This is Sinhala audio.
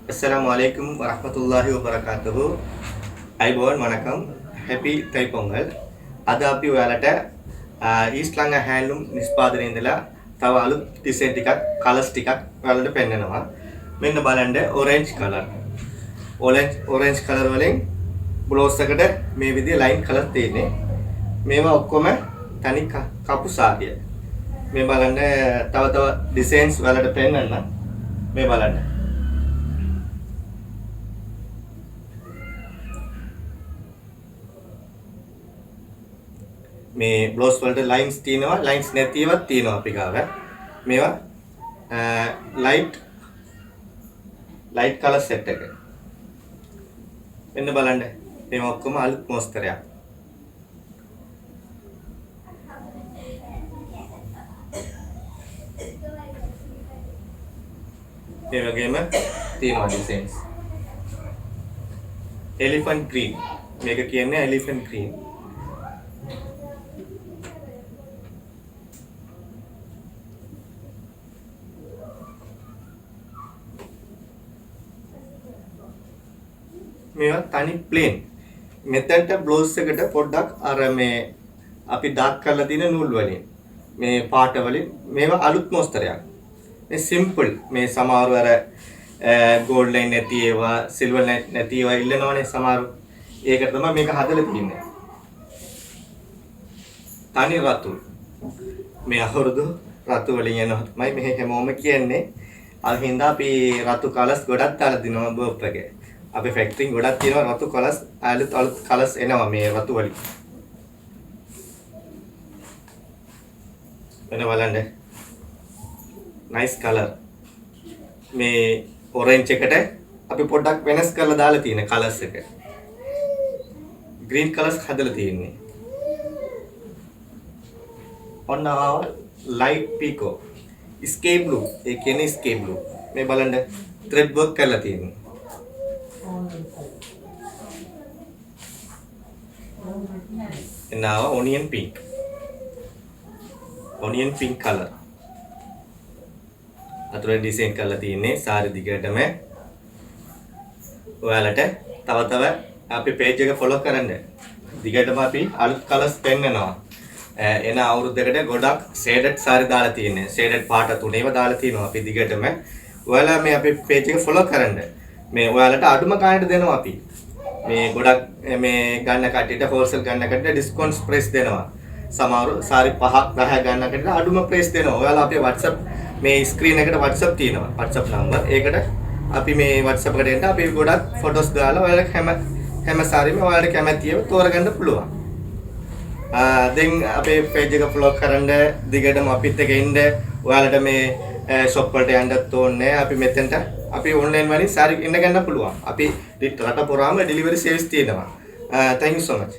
Assalamualaikum warahmatullahi wabarakatuh. අයිබෝන් වණකම් හැපි තයි පොංගල්. අද අපි ඔයාලට ඊස්ට් ලංකා හැන්ඩ්ලූම් නිෂ්පාදනයේ ඉඳලා තව අලුත් ඩිසයින් ටිකක් කලර්ස් ටිකක් ඔයාලට පෙන්නනවා. මෙන්න බලන්න ඔරෙන්ජ් කලර්. ඔරෙන්ජ් කලර් වලින් බ්ලවුස් එකට මේ විදිහේ ලයින් කලර් තියෙන්නේ. මේවා ඔක්කොම තනි කපු සාරිය. මේ බලන්න තව ඩිසයින්ස් ඔයාලට පෙන්නන්න. මේ බලන්න. මේ බ්ලවුස් වලට ලයින්ස් තියෙනවා ලයින්ස් නැතිවත් තියෙනවා අපි ගාව මේවා ලයිට් කලර් සෙට් එක මෙන්න බලන්න මේවා ඔක්කොම අලුත් මොස්තරයක් ඒ වගේම තියෙනවා ඩිසයින්ස් එලිෆන්ට් ග්‍රීන් මේක කියන්නේ එලිෆන්ට් ග්‍රීන් මේවා තනි ප්ලේන් මෙතනට බ්ලවුස් එකට පොඩ්ඩක් අර මේ අපි ඩාර්ක් කරලා තියෙන නූල් වලින් මේ පාට වලින් මේවා අලුත් මොස්තරයක් මේ සිම්පල් මේ සමහරව අර ගෝල්ඩ් ලයින් නැති ඒවා සිල්වර් නැති ඒවා ඉල්ලනවනේ සමහරව ඒකට තමයි මේක හදලා තින්නේ තනි රතු මේ අහුරුදු රතු වලින් යනවා තමයි මේ හැමෝම කියන්නේ අහින්දා අපි රතු කලර්ස් ගොඩක් දාලා දිනවා බෝප් එකේ අපි ෆැක්ටරින් ගොඩක් තියෙනවා රතු කලර්ස් අලුත් කලර්ස් එනවා මේ රතු වලින් වෙන බලන්න නයිස් කලර් මේ ඔරෙන්ජ් එකට අපි පොඩ්ඩක් වෙනස් කරලා දාලා තියෙන කලර්ස් එක ග්‍රීන් කලර්ස් හදලා තියෙන්නේ ඔන්න ලයිට් පීකෝ ස්කේ බ්ලූ ඒ කියන්නේ ස්කේ බ්ලූ මේ බලන්න ත්‍රෙඩ් වර්ක් කරලා තියෙන්නේ and now onion pink color අතුරෙන් ඩිසයින් කරලා තියෙන්නේ සාරි දිගටම ඔයාලට තව අපි page එක follow කරන්න දිගටම අපි අලුත් colors පෙන්නනවා එන අවුරුද්දකට ගොඩක් shaded සාරි දාලා තියෙන්නේ shaded පාට තුනේම දාලා තියෙනවා අපි දිගටම ඔයාලා මේ අපේ page එක follow කරන්න මේ ඔයාලට අඩුම ගාණට දෙනවා අපි මේ ගොඩක් මේ ගන්න කට්ටියට හෝල්සේල් ගන්න කට්ටියට ඩිස්කවුන්ට්ස් ප්‍රයිස් දෙනවා සමහරව සාරි 5ක් 10ක් ගන්න කට්ටියට අඩුම ප්‍රයිස් දෙනවා ඔයාලා අපේ WhatsApp මේ ස්ක්‍රීන් එකට WhatsApp තියෙනවා WhatsApp නම්බර් ඒකට අපි මේ WhatsApp එකට එන්න අපි ගොඩක් ෆොටෝස් දාලා ඔයාලට හැම සාරිම ඔයාලට කැමතිව තෝරගන්න පුළුවන් දැන් අපේ page එක follow කරන්න දිගටම අපිත් එක්ක ඉන්න ඔයාලට මේ shop වලට යන්නත් ඕනේ අපි මෙතෙන්ට අපි online වලින් සාරි ඉන්න ගන්න පුළුවන් අපි රට පුරාම delivery service තියෙනවා thank you so much